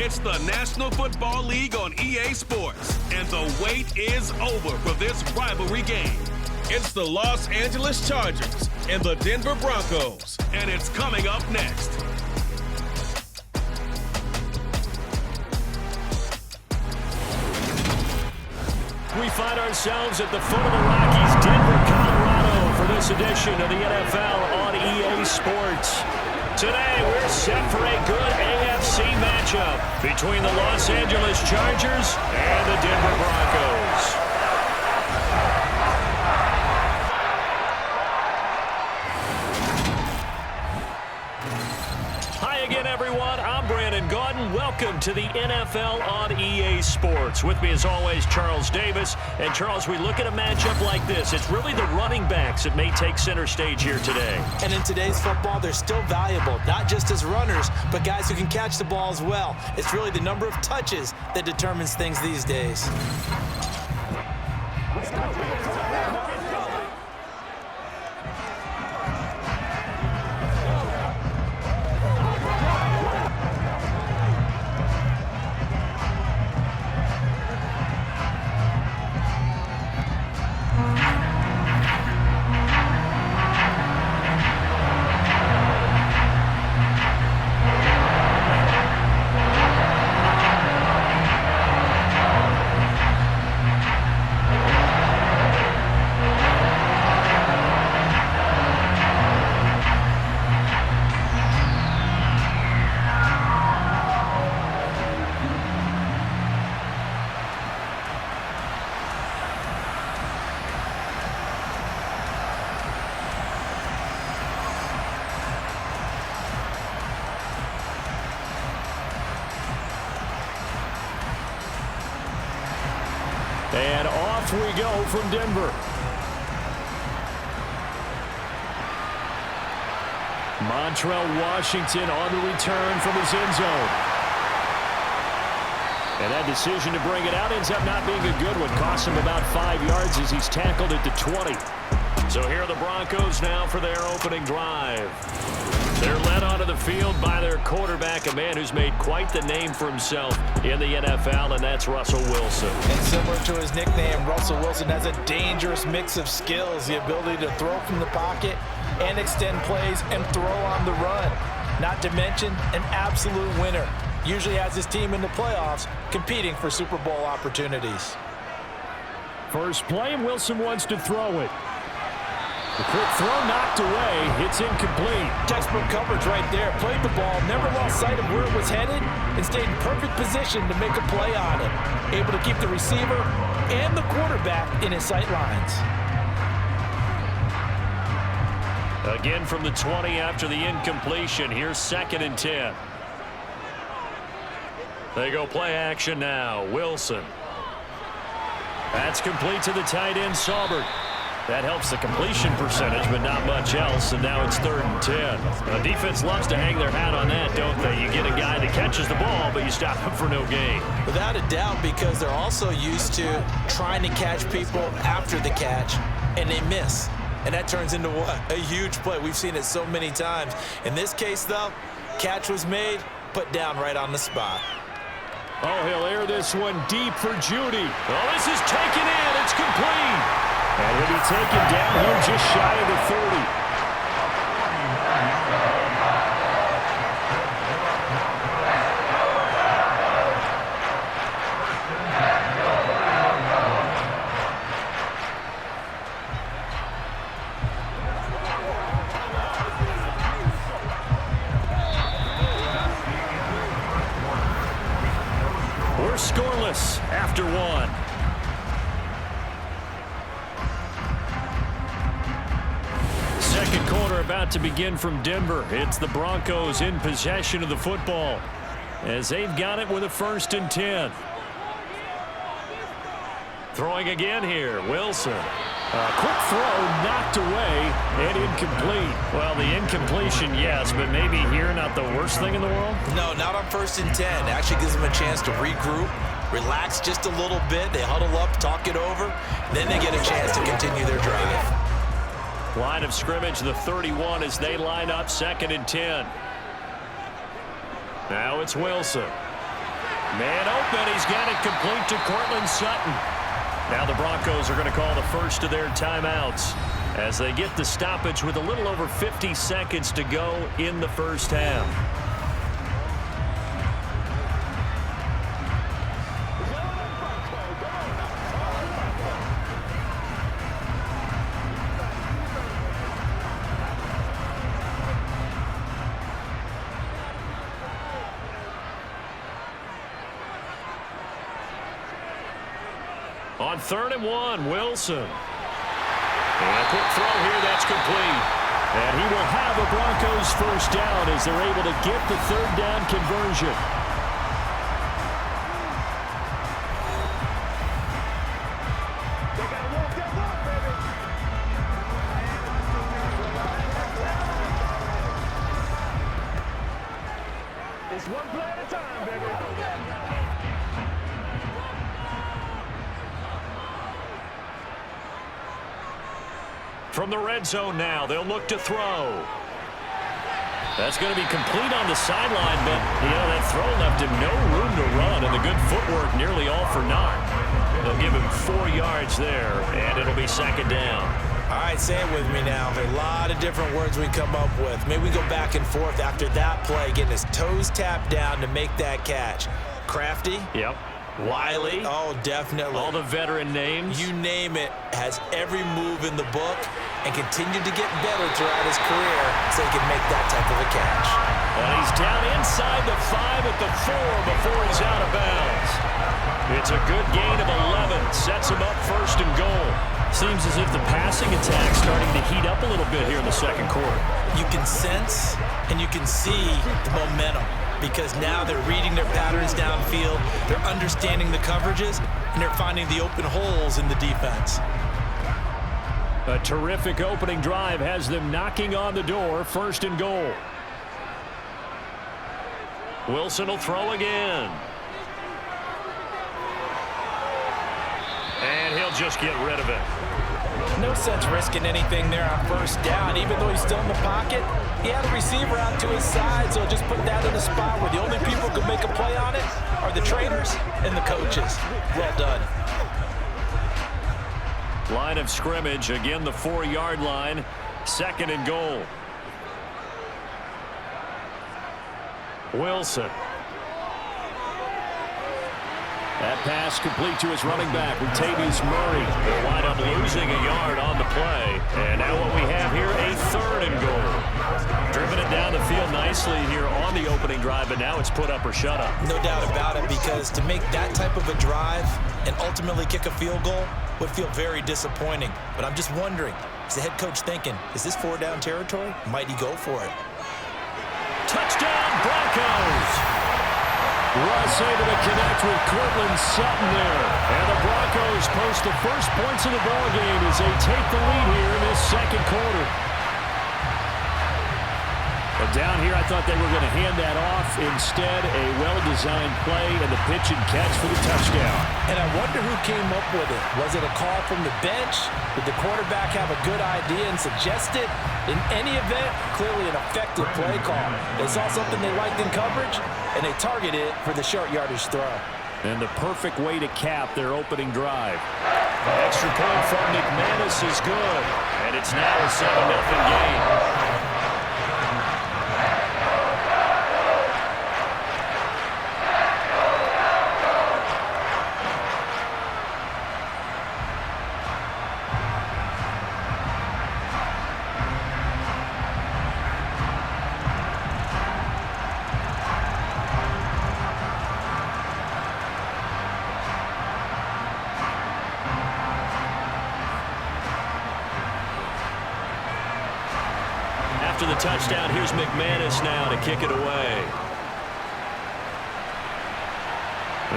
It's the National Football League on EA Sports, and the wait is over for this rivalry game. It's the Los Angeles Chargers and the Denver Broncos, and it's coming up next. We find ourselves at the foot of the Rockies, Denver, Colorado, for this edition of the NFL on EA Sports. Today, we're set for a good AFC matchup between the Los Angeles Chargers and the Denver Broncos. Hi again, everyone. I'm Brandon Gaudin. Welcome to the NFL on EA Sports. With me, as always, Charles Davis. And, Charles, we look at a matchup like this. It's really the running backs that may take center stage here today. And in today's football, they're still valuable, not just as runners, but guys who can catch the ball as well. It's really the number of touches that determines things these days. And off we go from Denver. Montrell Washington on the return from his end zone. And that decision to bring it out ends up not being a good one. Costs him about 5 yards as he's tackled at the 20. So here are the Broncos now for their opening drive. They're led onto the field by their quarterback, a man who's made quite the name for himself in the NFL, and that's Russell Wilson. And similar to his nickname, Russell Wilson has a dangerous mix of skills, the ability to throw from the pocket and extend plays and throw on the run. Not to mention an absolute winner. Usually has his team in the playoffs competing for Super Bowl opportunities. First play, and Wilson wants to throw it. The quick throw knocked away. It's incomplete. Textbook coverage right there. Played the ball, never lost sight of where it was headed, and stayed in perfect position to make a play on it. Able to keep the receiver and the quarterback in his sight lines. Again from the 20 after the incompletion. Here's 2nd and 10. They go play action now. Wilson. That's complete to the tight end, Saubert. That helps the completion percentage, but not much else, and now it's 3rd and 10. The defense loves to hang their hat on that, don't they? You get a guy that catches the ball, but you stop him for no gain. Without a doubt, because they're also used to trying to catch people after the catch, and they miss. And that turns into what? A huge play. We've seen it so many times. In this case, though, catch was made, put down right on the spot. Oh, he'll air this one deep for Judy. Oh, this is taken in. It's complete. And he'll be taken down here just shy of the 30. We're scoreless after one. Second quarter about to begin from Denver. It's the Broncos in possession of the football as they've got it with a 1st and 10. Throwing again here, Wilson. A quick throw knocked away and incomplete. Well, the incompletion, yes, but maybe here not the worst thing in the world? No, not on 1st and 10. Actually gives them a chance to regroup, relax just a little bit. They huddle up, talk it over, then they get a chance to continue their drive. Line of scrimmage, the 31 as they line up 2nd and 10. Now it's Wilson. Man open. He's got it complete to Cortland Sutton. Now the Broncos are going to call the first of their timeouts as they get the stoppage with a little over 50 seconds to go in the first half. On 3rd and 1, Wilson. And a quick throw here, that's complete. And he will have a Broncos first down as they're able to get the 3rd down conversion. They got to walk that walk, baby. It's one play at a time, baby. From the red zone now, they'll look to throw. That's going to be complete on the sideline, but, that throw left him no room to run, and the good footwork nearly all for naught. They'll give him 4 yards there, and it'll be 2nd down. All right, say it with me now. There are a lot of different words we come up with. Maybe we go back and forth after that play, getting his toes tapped down to make that catch. Crafty? Yep. Wiley? Oh, definitely. All the veteran names. You name it, has every move in the book and continued to get better throughout his career so he can make that type of a catch. And he's down inside the 5 at the 4 before he's out of bounds. It's a good gain of 11. Sets him up 1st and goal. Seems as if the passing attack's starting to heat up a little bit here in the 2nd quarter. You can sense and you can see the momentum, because now they're reading their patterns downfield, they're understanding the coverages, and they're finding the open holes in the defense. A terrific opening drive has them knocking on the door. 1st and goal. Wilson will throw again. And he'll just get rid of it. No sense risking anything there on 1st down. Even though he's still in the pocket, he had a receiver out to his side, so just put that in a spot where the only people who can make a play on it are the trainers and the coaches. Well done. Line of scrimmage, again the 4-yard line. 2nd and goal. Wilson. That pass complete to his running back, Latavius Murray. They'll wind up losing a yard on the play. And now what we have here, a 3rd and goal. Driven it down the field nicely here on the opening drive, but now it's put up or shut up. No doubt about it, because to make that type of a drive and ultimately kick a field goal would feel very disappointing. But I'm just wondering, is the head coach thinking, is this 4-down territory? Might he go for it? Touchdown, Broncos! Russ able to connect with Cortland Sutton there. And the Broncos post the first points of the ballgame as they take the lead here in this 2nd quarter. But down here, I thought they were going to hand that off. Instead, a well-designed play and the pitch and catch for the touchdown. And I wonder who came up with it. Was it a call from the bench? Did the quarterback have a good idea and suggest it? In any event, clearly an effective play call. They saw something they liked in coverage, and they targeted it for the short yardage throw. And the perfect way to cap their opening drive. The extra point from McManus is good. And it's now a 7-0 game. After the touchdown, here's McManus now to kick it away.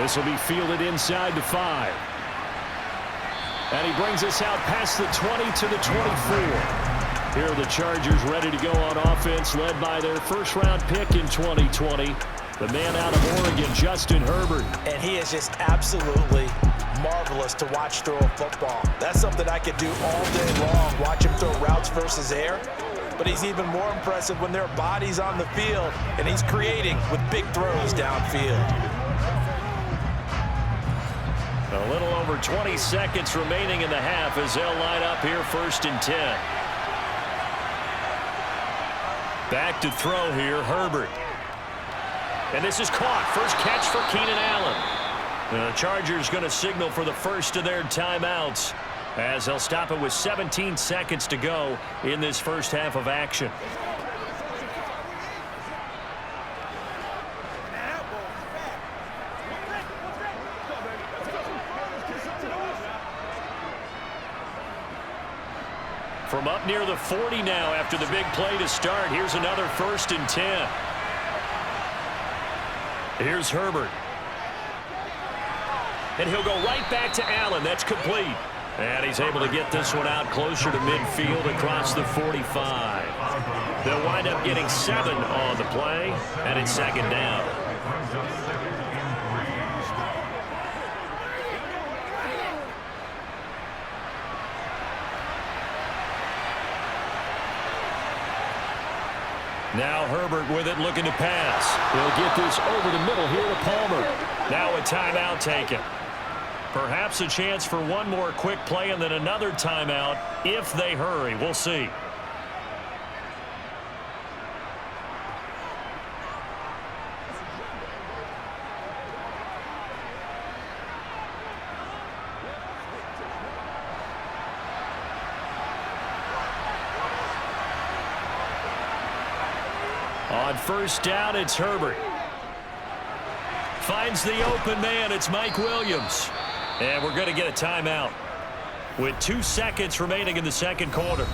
This will be fielded inside the 5. And he brings us out past the 20 to the 24. Here are the Chargers ready to go on offense, led by their first-round pick in 2020, the man out of Oregon, Justin Herbert. And he is just absolutely marvelous to watch throw a football. That's something I could do all day long, watch him throw routes versus air. But he's even more impressive when there are bodies on the field, and he's creating with big throws downfield. A little over 20 seconds remaining in the half as they'll line up here 1st and 10. Back to throw here, Herbert. And this is caught. First catch for Keenan Allen. The Chargers going to signal for the first of their timeouts as they'll stop it with 17 seconds to go in this first half of action. From up near the 40 now after the big play to start. Here's another 1st and 10. Here's Herbert. And he'll go right back to Allen. That's complete. And he's able to get this one out closer to midfield across the 45. They'll wind up getting 7 on the play, and it's 2nd down. Now Herbert with it, looking to pass. He'll get this over the middle here to Palmer. Now a timeout taken. Perhaps a chance for one more quick play and then another timeout if they hurry. We'll see. On 1st down, it's Herbert. Finds the open man. It's Mike Williams. And we're going to get a timeout with 2 seconds remaining in the 2nd quarter.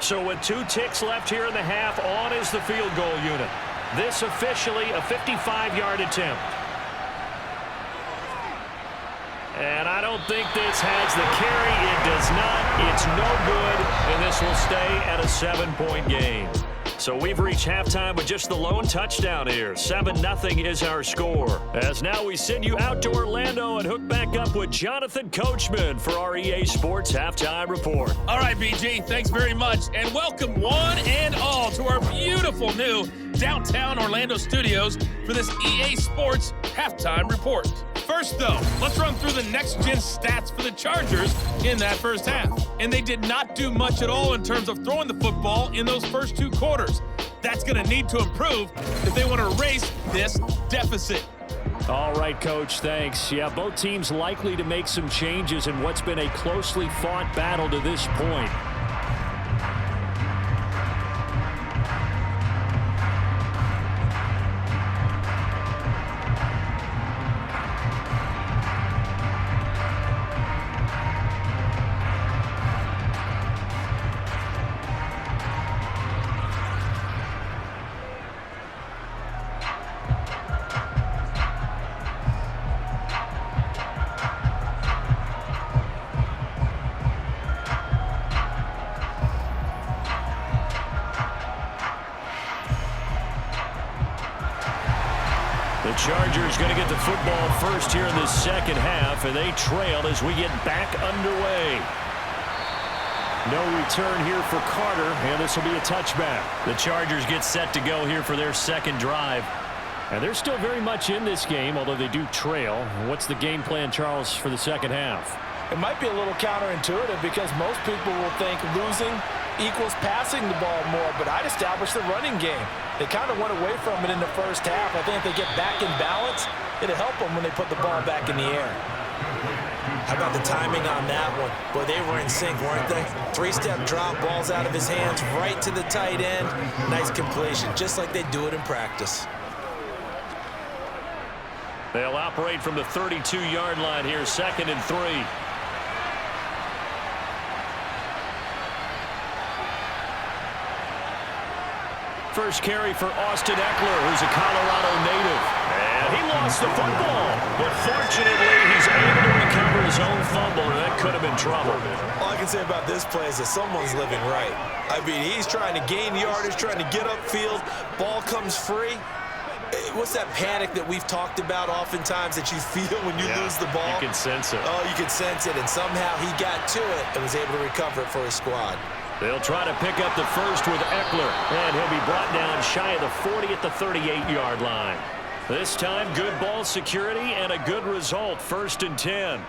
So with 2 ticks left here in the half, on is the field goal unit. This officially a 55-yard attempt. And I don't think this has the carry. It does not. It's no good, and this will stay at a 7-point game. So we've reached halftime with just the lone touchdown here. 7-0 is our score. As now we send you out to Orlando and hook back up with Jonathan Coachman for our EA Sports Halftime Report. All right, BG, thanks very much. And welcome one and all to our beautiful new downtown Orlando studios for this EA Sports Halftime Report. First, though, let's run through the next-gen stats for the Chargers in that first half. And they did not do much at all in terms of throwing the football in those first 2 quarters. That's going to need to improve if they want to erase this deficit. All right, Coach, thanks. Yeah, both teams likely to make some changes in what's been a closely fought battle to this point. Chargers going to get the football first here in the second half, and they trail as we get back underway. No return here for Carter, and this will be a touchback. The Chargers get set to go here for their second drive. And they're still very much in this game, although they do trail. What's the game plan, Charles, for the second half? It might be a little counterintuitive because most people will think losing equals passing the ball more, but I'd establish the running game. They kind of went away from it in the first half. I think if they get back in balance, it'll help them when they put the ball back in the air. How about the timing on that one? Boy, they were in sync, weren't they? 3-step drop, balls out of his hands, right to the tight end. Nice completion, just like they do it in practice. They'll operate from the 32-yard line here, 2nd and 3. First carry for Austin Eckler, who's a Colorado native. And he lost the football. But fortunately, he's able to recover his own fumble, and that could have been trouble. All I can say about this play is that someone's living right. I mean, he's trying to gain yardage, trying to get upfield. Ball comes free. What's that panic that we've talked about oftentimes that you feel when you lose the ball? You can sense it. Oh, you can sense it, and somehow he got to it and was able to recover it for his squad. They'll try to pick up the first with Eckler, and he'll be brought down shy of the 40 at the 38-yard line. This time, good ball security and a good result, 1st and 10.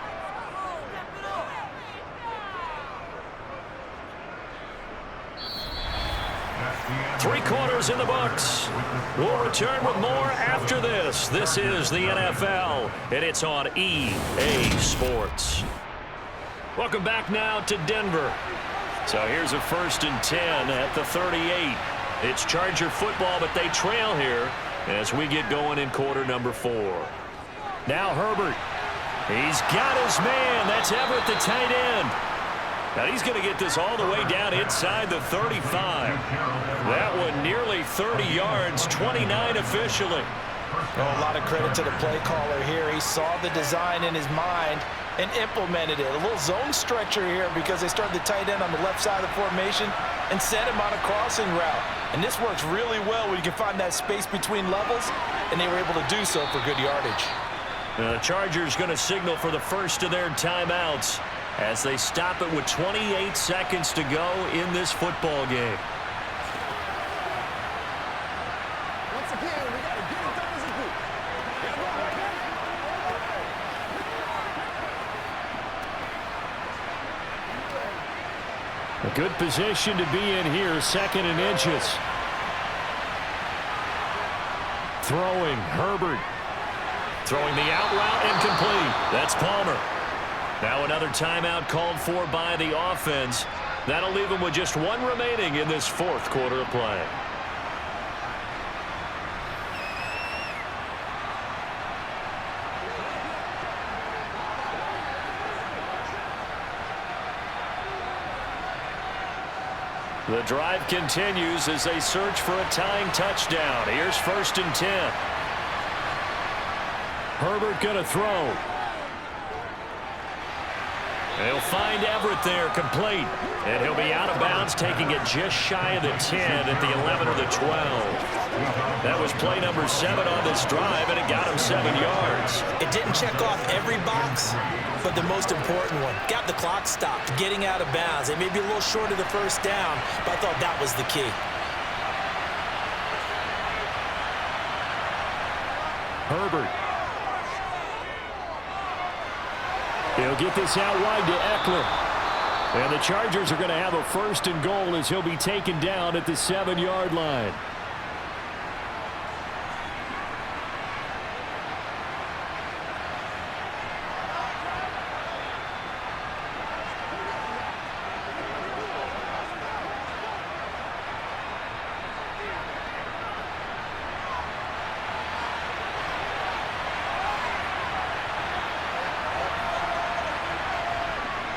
Three quarters in the books. We'll return with more after this. This is the NFL, and it's on EA Sports. Welcome back now to Denver. So here's a 1st and 10 at the 38. It's Charger football, but they trail here as we get going in quarter number 4. Now Herbert. He's got his man. That's Everett, the tight end. Now he's going to get this all the way down inside the 35. That one nearly 30 yards, 29 officially. Oh, a lot of credit to the play caller here. He saw the design in his mind and implemented it. A little zone stretcher here because they started the tight end on the left side of the formation and sent him on a crossing route. And this works really well when you can find that space between levels, and they were able to do so for good yardage. The Chargers going to signal for the first of their timeouts as they stop it with 28 seconds to go in this football game. Once again, we got to get it done as a group. A good position to be in here, 2nd and inches. Throwing, Herbert. Throwing the out route, incomplete. That's Palmer. Now another timeout called for by the offense. That'll leave them with just one remaining in this 4th quarter of play. The drive continues as they search for a tying touchdown. Here's 1st and 10. Herbert going to throw. He'll find Everett there, complete. And he'll be out of bounds, taking it just shy of the 10 at the 11 or the 12. That was play number 7 on this drive, and it got him 7 yards. It didn't check off every box, but the most important one. Got the clock stopped, getting out of bounds. It may be a little short of the first down, but I thought that was the key. Herbert. He'll get this out wide to Eckler. And the Chargers are going to have a 1st and goal as he'll be taken down at the 7-yard line.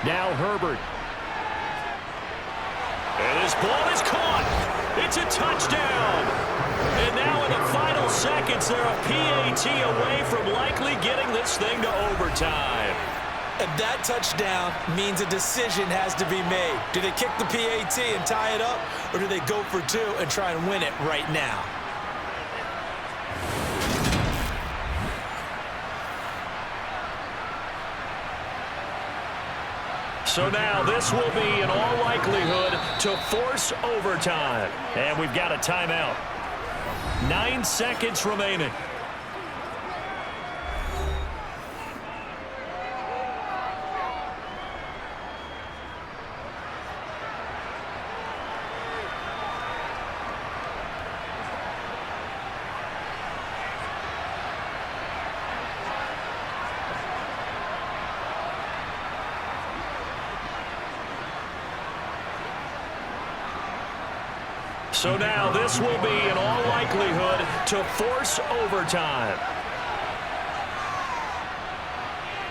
Now Herbert. And his ball is caught. It's a touchdown. And now in the final seconds, they're a PAT away from likely getting this thing to overtime. And that touchdown means a decision has to be made. Do they kick the PAT and tie it up, or do they go for 2 and try and win it right now? So now this will be, in all likelihood, to force overtime. And we've got a timeout. 9 seconds remaining. So now this will be, in all likelihood, to force overtime.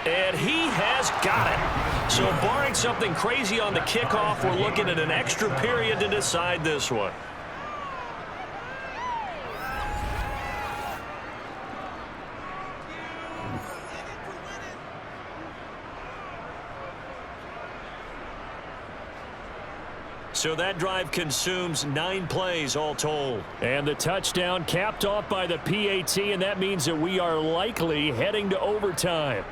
And he has got it. So barring something crazy on the kickoff, we're looking at an extra period to decide this one. So that drive consumes 9 plays all told. And the touchdown capped off by the PAT, and that means that we are likely heading to overtime.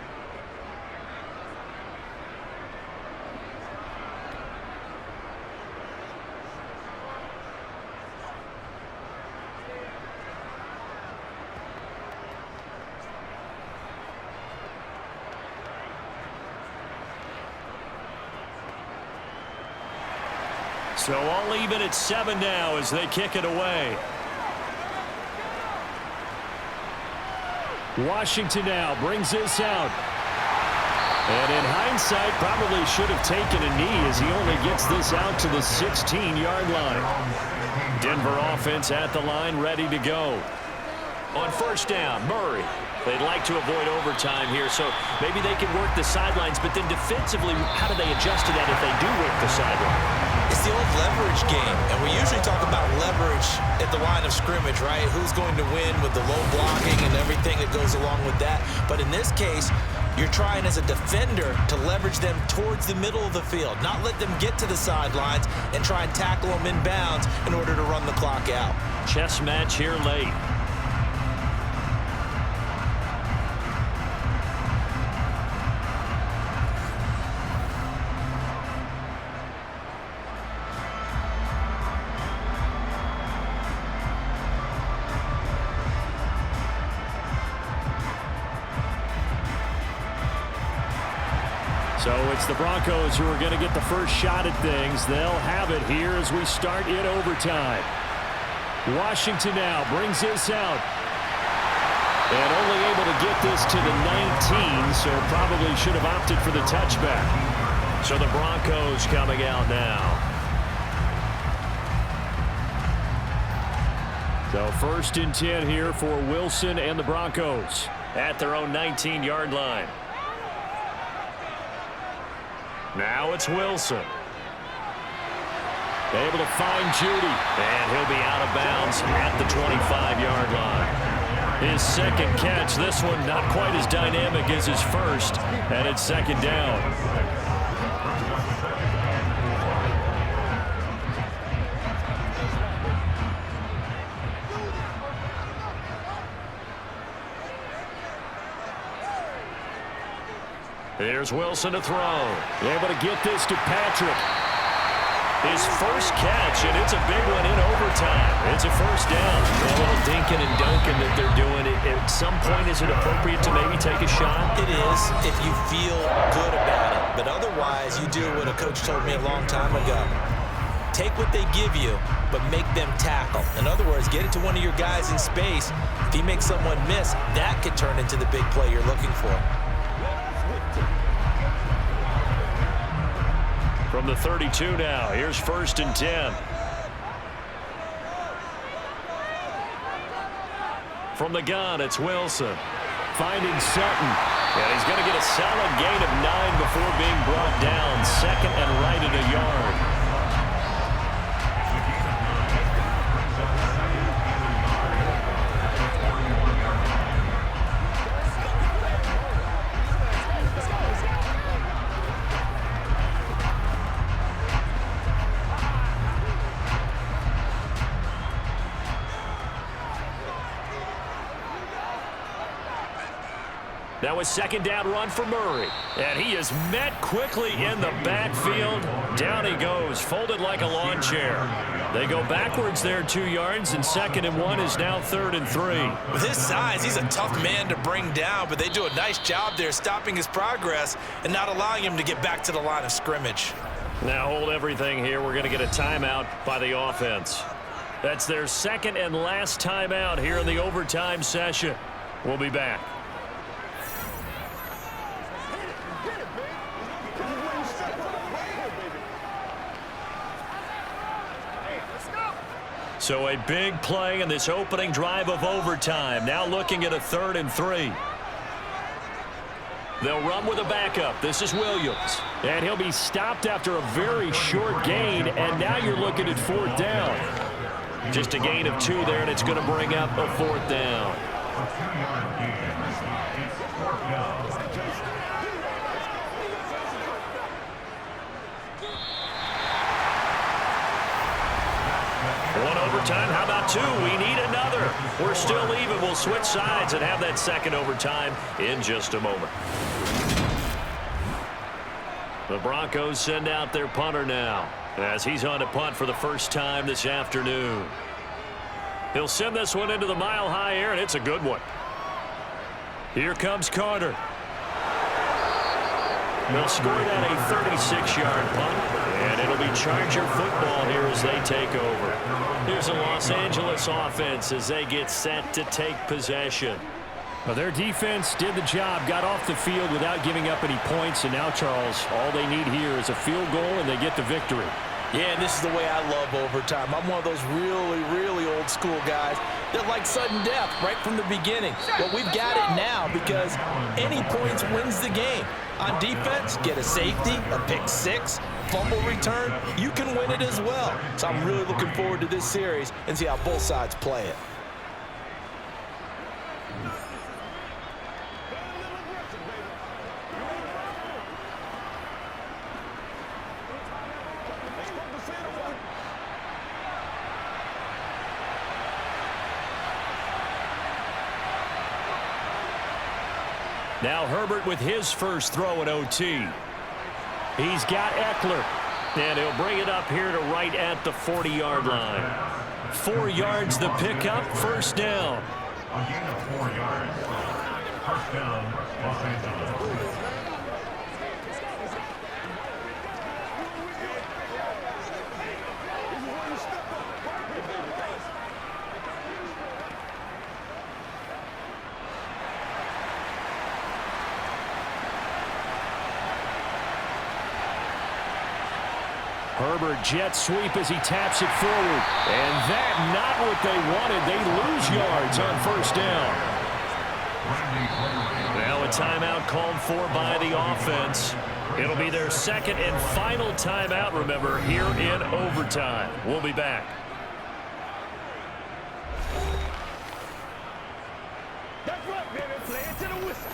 So all even at 7 now as they kick it away. Washington now brings this out. And in hindsight, probably should have taken a knee as he only gets this out to the 16-yard line. Denver offense at the line, ready to go. On first down, Murray. They'd like to avoid overtime here, so maybe they can work the sidelines, but then defensively, how do they adjust to that if they do work the sideline? It's the old leverage game, and we usually talk about leverage at the line of scrimmage, right? Who's going to win with the low blocking and everything that goes along with that. But in this case, you're trying as a defender to leverage them towards the middle of the field, not let them get to the sidelines and try and tackle them inbounds in order to run the clock out. Chess match here late. So it's the Broncos who are going to get the first shot at things. They'll have it here as we start in overtime. Washington now brings this out. And only able to get this to the 19, so probably should have opted for the touchback. So the Broncos coming out now. So 1st and 10 here for Wilson and the Broncos. At their own 19-yard line. Now it's Wilson. Able to find Judy. And he'll be out of bounds at the 25-yard line. His second catch, this one not quite as dynamic as his first, and it's 2nd down. Here's Wilson to throw. Able to get this to Patrick. His first catch, and it's a big one in overtime. It's a 1st down. A little dinking and dunking that they're doing. At some point, is it appropriate to maybe take a shot? It is if you feel good about it. But otherwise, you do what a coach told me a long time ago. Take what they give you, but make them tackle. In other words, get it to one of your guys in space. If he makes someone miss, that could turn into the big play you're looking for. From the 32 now, here's 1st and 10. From the gun, it's Wilson. Finding Sutton. And he's going to get a solid gain of 9 before being brought down. 2nd and right at a yard. That was 2nd down run for Murray. And he is met quickly in the backfield. Down he goes, folded like a lawn chair. They go backwards there 2 yards, and 2nd and 1 is now 3rd and 3. With his size, he's a tough man to bring down, but they do a nice job there stopping his progress and not allowing him to get back to the line of scrimmage. Now hold everything here. We're going to get a timeout by the offense. That's their 2nd and last timeout here in the overtime session. We'll be back. So a big play in this opening drive of overtime. Now looking at a 3rd and 3. They'll run with a backup. This is Williams. And he'll be stopped after a very short gain, and now you're looking at 4th down. Just a gain of 2 there, and it's going to bring up a 4th down. overtime. How about 2? We need another. We're still even. We'll switch sides and have that second overtime in just a moment. The Broncos send out their punter now as he's on to punt for the first time this afternoon. He'll send this one into the mile-high air, and it's a good one. Here comes Carter. They'll score that a 36-yard punt, and it'll be Charger football here as they take over. Here's a Los Angeles offense as they get set to take possession. Well, their defense did the job, got off the field without giving up any points, and now, Charles, all they need here is a field goal, and they get the victory. Yeah, and this is the way I love overtime. I'm one of those really, really old school guys that like sudden death right from the beginning. But we've got it now because any points wins the game. On defense, get a safety, a pick six, fumble return, you can win it as well. So I'm really looking forward to this series and see how both sides play it. Now Herbert with his first throw at OT. He's got Eckler. And he'll bring it up here to right at the 40-yard line. 4 yards the pickup, first down. A gain of 4 yards. First down, Los Angeles. Herbert jet sweep as he taps it forward. And that not what they wanted. They lose yards on first down. Now a timeout called for by the offense. It'll be their second and final timeout, remember, here in overtime. We'll be back. That's right, baby. Play it to the whistle.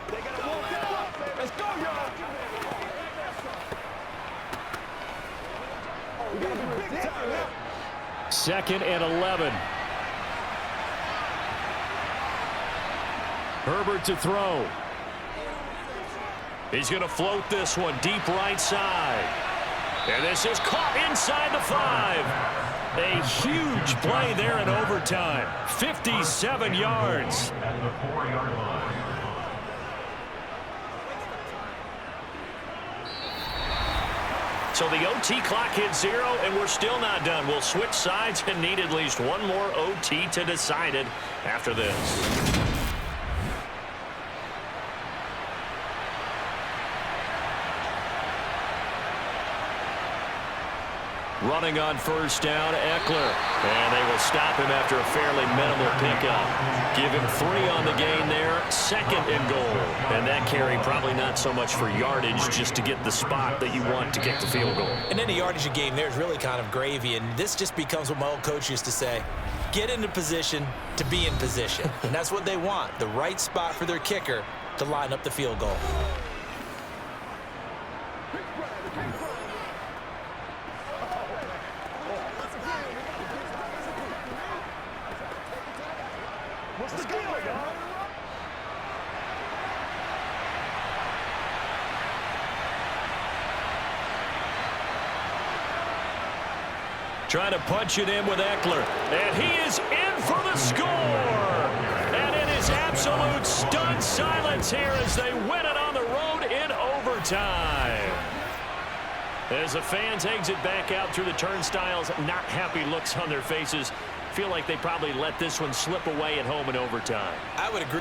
They got to walk that walk, baby. Let's go, y'all. We got to be big time now. Second and 11. Herbert to throw. He's going to float this one deep right side. And this is caught inside the 5. A huge play there in overtime. 57 yards. At the 4-yard line. So the OT clock hits 0, and we're still not done. We'll switch sides and need at least one more OT to decide it after this. Running on first down, Eckler. And they will stop him after a fairly minimal pickup. Give him 3 on the gain there, second and goal. And that carry probably not so much for yardage, just to get the spot that you want to get the field goal. And any yardage game there is really kind of gravy, and this just becomes what my old coach used to say. Get into position to be in position. And that's what they want, the right spot for their kicker to line up the field goal. What's the deal, y'all? Trying to punch it in with Eckler. And he is in for the score. And it is absolute stunned silence here as they win it on the road in overtime. As the fans exit back out through the turnstiles, not happy looks on their faces. Feel like they probably let this one slip away at home in overtime. I would agree.